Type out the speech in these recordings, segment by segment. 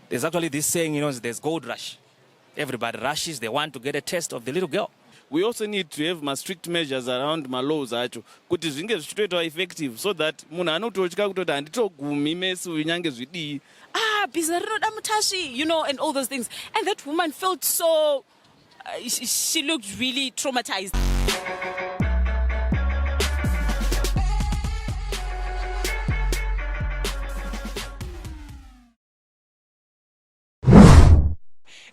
There's actually this saying, there's gold rush. Everybody rushes, they want to get a taste of the little girl. We also need to have strict measures around laws acho kuti zvinge zvichitoitwa effective so that munhu anototya kutoti handitogumi mesi uyu nyange zvidii. Bhiza rinoda mutashi, and all those things. And that woman felt so, she looked really traumatized.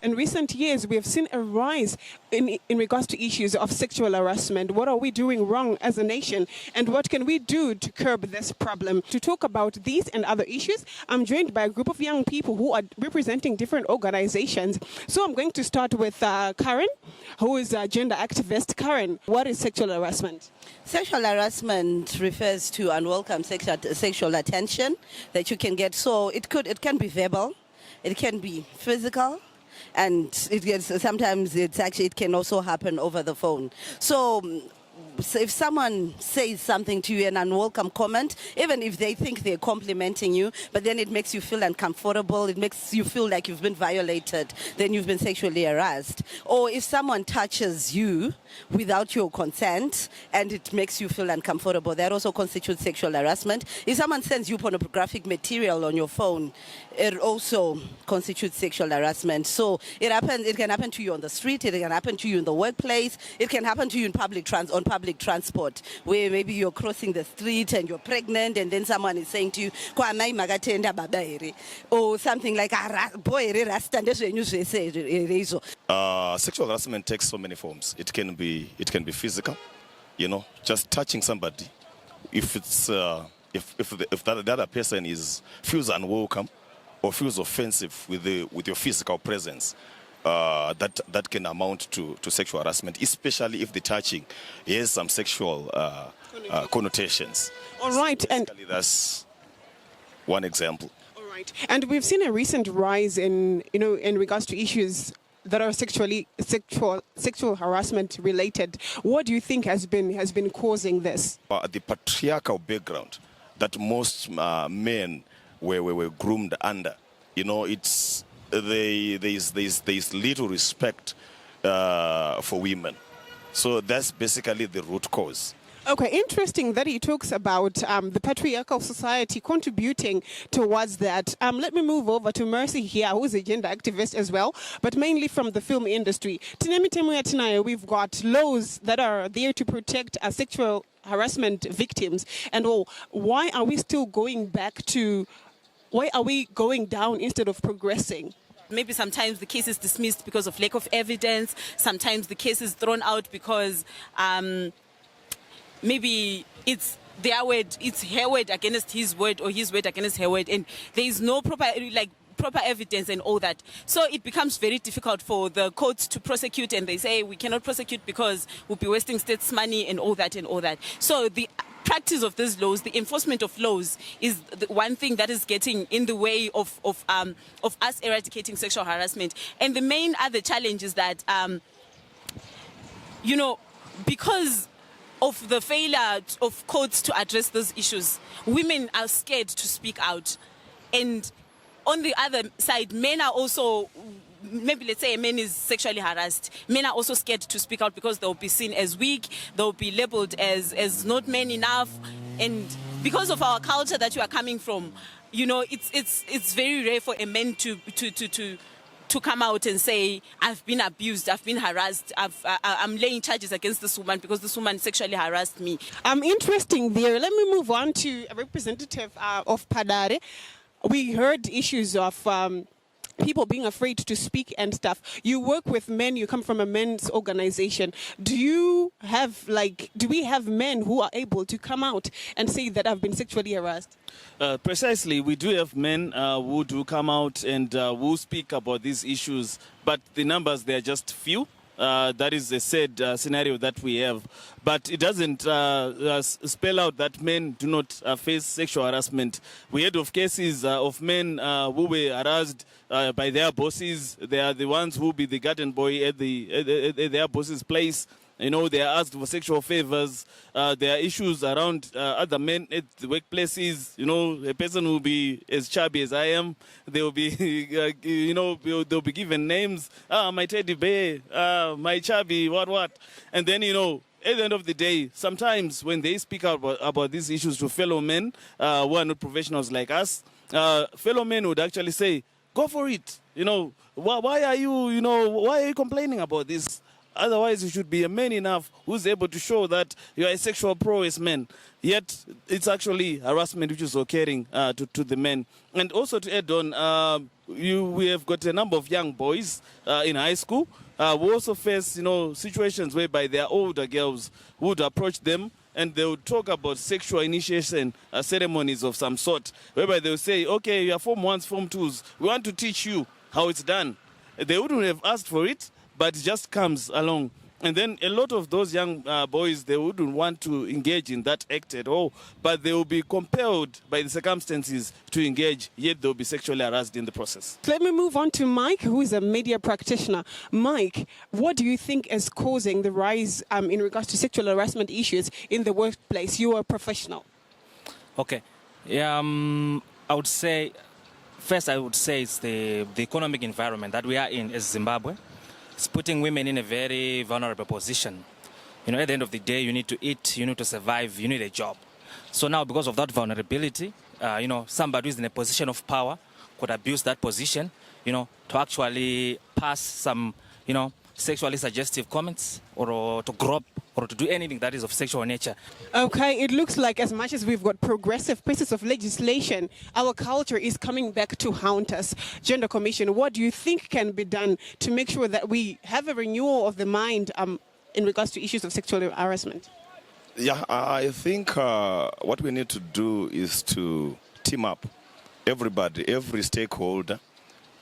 In recent years, we have seen a rise in regards to issues of sexual harassment. What are we doing wrong as a nation? And what can we do to curb this problem? To talk about these and other issues, I'm joined by a group of young people who are representing different organizations. So I'm going to start with Karen, who is a gender activist. Karen, what is sexual harassment? Sexual harassment refers to unwelcome sexual attention that you can get. So it can be verbal, it can be physical, and sometimes it can also happen over the phone. So if someone says something to you, an unwelcome comment, even if they think they're complimenting you, but then it makes you feel uncomfortable, it makes you feel like you've been violated, then you've been sexually harassed. Or if someone touches you without your consent and it makes you feel uncomfortable, that also constitutes sexual harassment. If someone sends you pornographic material on your phone, it also constitutes sexual harassment. So it can happen to you on the street, it can happen to you in the workplace, it can happen to you in public transport, where maybe you're crossing the street and you're pregnant and then someone is saying to you, or something like sexual harassment takes so many forms. It can be physical, just touching somebody. If it's if the other person feels unwelcome or feels offensive with your physical presence, that can amount to sexual harassment, especially if the touching has some sexual connotations. All right, and that's one example. All right, and we've seen a recent rise in regards to issues that are sexual harassment related. What do you think has been causing this? The patriarchal background that most men were groomed under. There's little respect for women. So that's basically the root cause. Okay, interesting that he talks about the patriarchal society contributing towards that. Let me move over to Mercy here, who's a gender activist as well, but mainly from the film industry. We've got laws that are there to protect sexual harassment victims and all. Why are we still going why are we going down instead of progressing? Maybe sometimes the case is dismissed because of lack of evidence. Sometimes the case is thrown out because maybe it's their word, it's her word against his word or his word against her word, and there is no proper evidence and all that. So it becomes very difficult for the courts to prosecute, and they say we cannot prosecute because we'll be wasting states' money and all that. So the practice of these laws, the enforcement of laws, is the one thing that is getting in the way of us eradicating sexual harassment. And the main other challenge is that, because of the failure of courts to address those issues, women are scared to speak out. And on the other side, men are also, maybe let's say a man is sexually harassed, men are also scared to speak out because they'll be seen as weak, they'll be labeled as not men enough. And because of our culture that you are coming from, it's very rare for a man to come out and say, I've been abused, I've been harassed, I'm laying charges against this woman because this woman sexually harassed me. Interesting there. Let me move on to a representative of Harare. We heard issues of people being afraid to speak and stuff. You work with men, you come from a men's organization. Do we have men who are able to come out and say that I've been sexually harassed? Precisely, we do have men who do come out and who speak about these issues, but the numbers, they are just few. That is a sad scenario that we have. But it doesn't spell out that men do not face sexual harassment. We heard of cases of men who were harassed by their bosses. They are the ones who be the garden boy at their boss's place. You know, they are asked for sexual favors. There are issues around other men at the workplaces. You know, a person will be as chubby as I am. They will be, you know, they'll be given names. My teddy bear, my chubby, what. And then, you know, at the end of the day, sometimes when they speak about these issues to fellow men who are not professionals like us, fellow men would actually say, go for it. You know, why are you complaining about this? Otherwise, you should be a man enough who's able to show that you are a sexual prowess man. Yet, it's actually harassment which is occurring to the men. And also to add on, we have got a number of young boys in high school who also face, you know, situations whereby their older girls would approach them and they would talk about sexual initiation ceremonies of some sort, whereby they would say, okay, you are Form 1s, Form 2s, we want to teach you how it's done. They wouldn't have asked for it, but it just comes along. And then a lot of those young boys, they wouldn't want to engage in that act at all, but they will be compelled by the circumstances to engage, yet they'll be sexually harassed in the process. Let me move on to Mike, who is a media practitioner. Mike, what do you think is causing the rise in regards to sexual harassment issues in the workplace? You are a professional. Okay. Yeah, I would say it's the economic environment that we are in as Zimbabwe. It's putting women in a very vulnerable position. You know, at the end of the day, you need to eat, you need to survive, you need a job. So now, because of that vulnerability, you know, somebody who's in a position of power could abuse that position, you know, to actually pass some, you know, sexually suggestive comments or to grope or to do anything that is of sexual nature. Okay, it looks like as much as we've got progressive pieces of legislation, our culture is coming back to haunt us. Gender Commission, what do you think can be done to make sure that we have a renewal of the mind in regards to issues of sexual harassment? Yeah, I think what we need to do is to team up everybody, every stakeholder,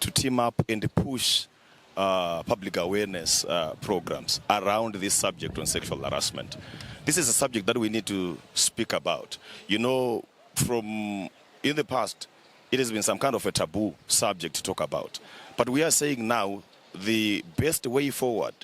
to team up and push public awareness programs around this subject on sexual harassment. This is a subject that we need to speak about. You know, from in the past, it has been some kind of a taboo subject to talk about. But we are saying now the best way forward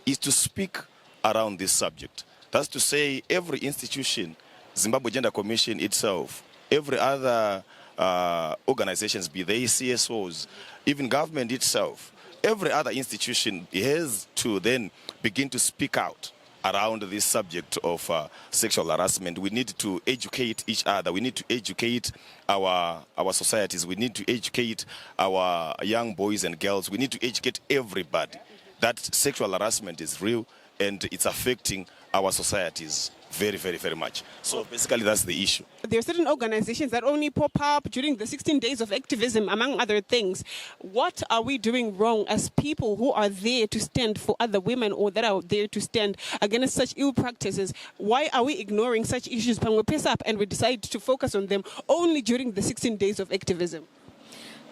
is to speak around this subject. That's to say every institution, Zimbabwe Gender Commission itself, every other organizations, be they CSOs, even government itself, every other institution has to then begin to speak out around this subject of sexual harassment. We need to educate each other. We need to educate our societies. We need to educate our young boys and girls. We need to educate everybody that sexual harassment is real and it's affecting our societies very, very, very much. So basically that's the issue. There are certain organizations that only pop up during the 16 days of activism, among other things. What are we doing wrong as people who are there to stand for other women or that are there to stand against such ill practices? Why are we ignoring such issues when we piss up and we decide to focus on them only during the 16 days of activism?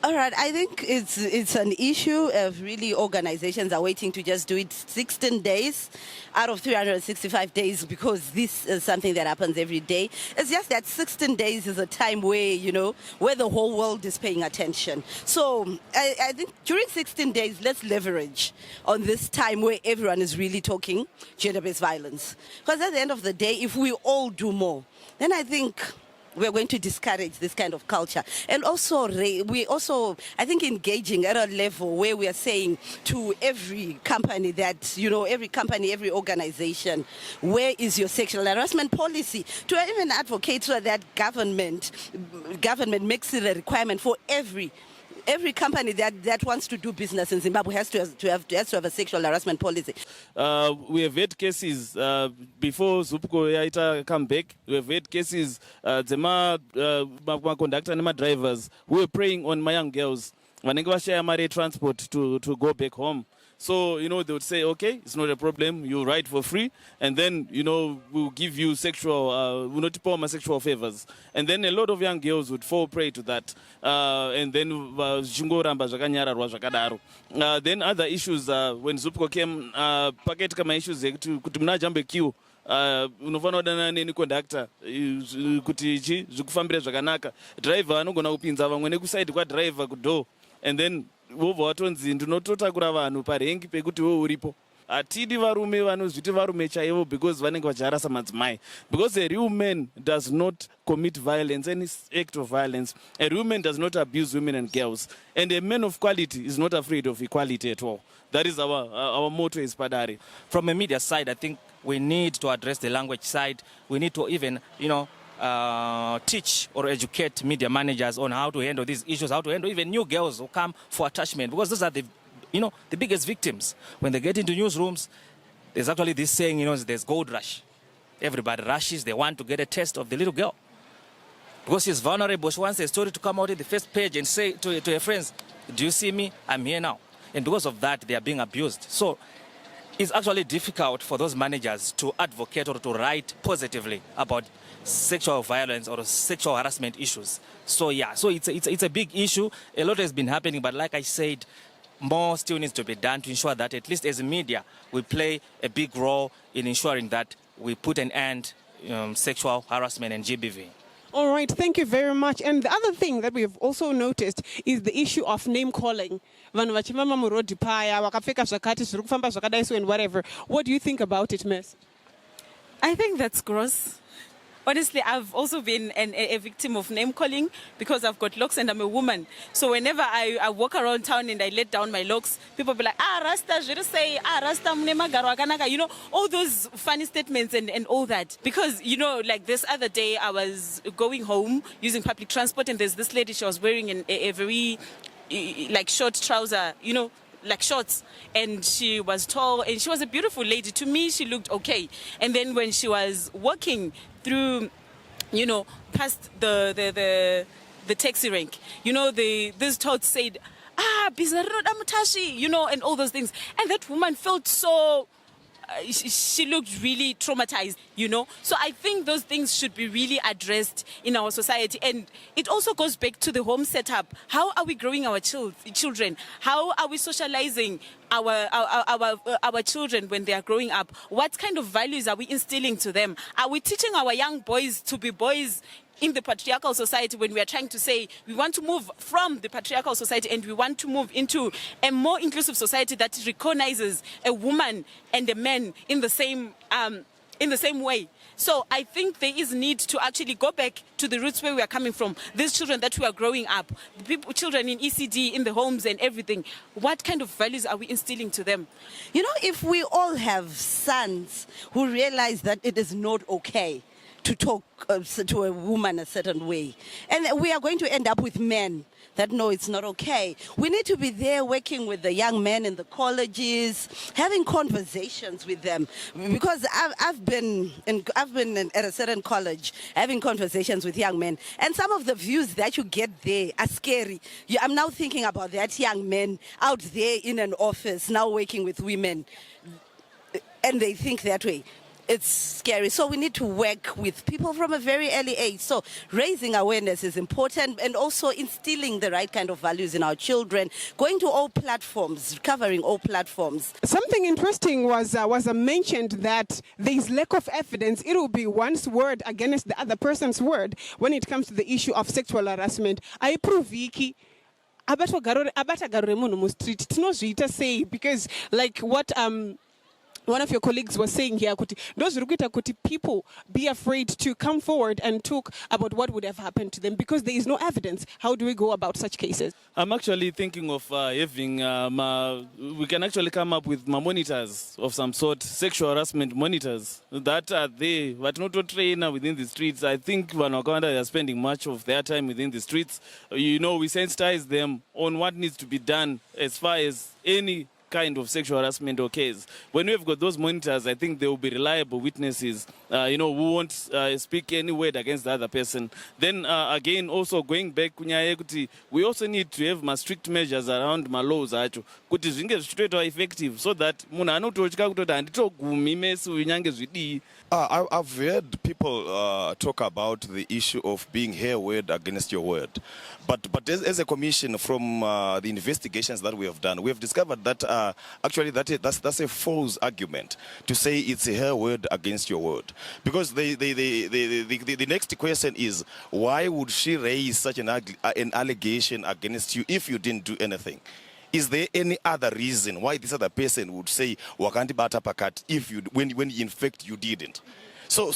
All right, I think it's an issue of really organizations are waiting to just do it 16 days out of 365 days because this is something that happens every day. It's just that 16 days is a time where, you know, where the whole world is paying attention. So I think during 16 days, let's leverage on this time where everyone is really talking gender-based violence. Because at the end of the day, if we all do more, then I think we're going to discourage this kind of culture. And also, we also, I think, engaging at a level where we are saying to every company that, you know, every company, every organization, where is your sexual harassment policy? To even advocate so that government makes it a requirement for every company that wants to do business in Zimbabwe has to have a sexual harassment policy. We have had cases before Zupko yaita come back. We have had cases the conductor and drivers who were preying on my young girls when they share my transport to go back home. So, you know, they would say, okay, it's not a problem, you ride for free, and then, you know, we'll give you sexual, we'll not my sexual favors. And then a lot of young girls would fall prey to that. And then, then other issues, when Zupko came, packet kama issues, kutumna jambe queue, unofana udana neni conductor kuti ichi zvikufambira zvakanaka driver anogona kupinza vamwe nekuside kwadriver kudo and then wobva watonzi ndinototakura vanhu parengi pekuti wewe uripo hatidi varume vanozviti varume chaivo because vanenge vachiharasa madzimai. Because a real man does not commit violence, any act of violence. A real man does not abuse women and girls. And a man of quality is not afraid of equality at all. That is our motto is Padari. From a media side, I think we need to address the language side. We need to even, teach or educate media managers on how to handle these issues, how to handle even new girls who come for attachment, because those are the biggest victims. When they get into newsrooms, there's actually this saying, there's gold rush. Everybody rushes, they want to get a taste of the little girl. Because she's vulnerable, she wants a story to come out in the first page and say to her friends, do you see me? I'm here now. And because of that, they are being abused. So it's actually difficult for those managers to advocate or to write positively about sexual violence or sexual harassment issues. So it's a big issue. A lot has been happening, but like I said, more still needs to be done to ensure that at least as a media, we play a big role in ensuring that we put an end sexual harassment and GBV. All right, thank you very much. And the other thing that we have also noticed is the issue of name calling. And whatever. What do you think about it, Miss? I think that's gross. Honestly, I've also been a victim of name calling because I've got locks and I'm a woman. So whenever I walk around town and I let down my locks, people be like, Rasta, je say, Rasta, Mnangagwa, kanaka, all those funny statements and all that. Because, like this other day, I was going home using public transport and there's this lady, she was wearing a very, short trouser, like shorts, and she was tall and she was a beautiful lady. To me, she looked okay. And then when she was walking through, past the taxi rank, this toad said, Bizarro Damutashi, and all those things. And that woman felt so, she looked really traumatized, So I think those things should be really addressed in our society. And it also goes back to the home setup. How are we growing our children? How are we socializing our children when they are growing up? What kind of values are we instilling to them? Are we teaching our young boys to be boys in the patriarchal society when we are trying to say we want to move from the patriarchal society and we want to move into a more inclusive society that recognizes a woman and a man in the same way? So I think there is need to actually go back to the roots where we are coming from. These children that we are growing up, children in ECD, in the homes and everything, what kind of values are we instilling to them? If we all have sons who realize that it is not okay to talk to a woman a certain way, and we are going to end up with men that know it's not okay. We need to be there working with the young men in the colleges, having conversations with them. Because I've been at a certain college having conversations with young men, and some of the views that you get there are scary. I'm now thinking about that young man out there in an office now working with women, and they think that way. It's scary. So we need to work with people from a very early age. So raising awareness is important, and also instilling the right kind of values in our children, going to all platforms, covering all platforms. Something interesting was mentioned that there is lack of evidence. It will be one's word against the other person's word when it comes to the issue of sexual harassment. I prove iki abatagarure munhu mu street tinozviita sei, because like what one of your colleagues was saying here, kuti people be afraid to come forward and talk about what would have happened to them because there is no evidence. How do we go about such cases? I'm actually thinking of having, we can actually come up with monitors of some sort, sexual harassment monitors that are there, but not to train within the streets. I think Mnangagwa are spending much of their time within the streets. We sensitize them on what needs to be done as far as any kind of sexual harassment occurs. When we've got those monitors, I think they will be reliable witnesses, who won't speak any word against the other person. Then again, also going back, we also need to have strict measures around my laws, kuti zvinge zvichitoita effective, so that munhu anototya kutoti handitogumi mesi unyange zvidii. I've heard people talk about the issue of being her word against your word. But as a commission, from the investigations that we have done, we have discovered that actually that's a false argument to say it's her word against your word. Because the next question is, why would she raise such an allegation against you if you didn't do anything? Is there any other reason why this other person would say wakanti bata pakat if you when in fact you didn't? So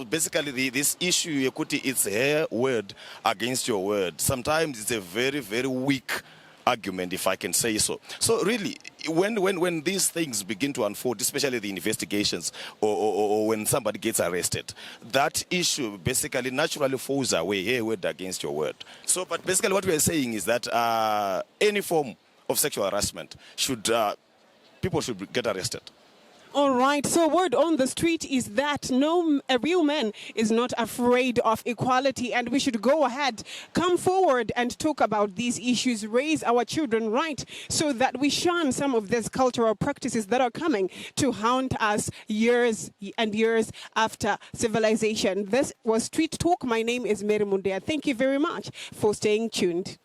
basically this issue Yekuti, it's her word against your word. Sometimes it's a very, very weak argument, if I can say so. So really, when these things begin to unfold, especially the investigations or when somebody gets arrested, that issue basically naturally falls away, her word against your word. So, but basically what we are saying is that any form of sexual harassment people should get arrested. All right, so word on the street is that a real man is not afraid of equality, and we should go ahead, come forward and talk about these issues, raise our children right, so that we shun some of these cultural practices that are coming to haunt us years and years after civilization. This was Street Talk. My name is Mary Mundea. Thank you very much for staying tuned.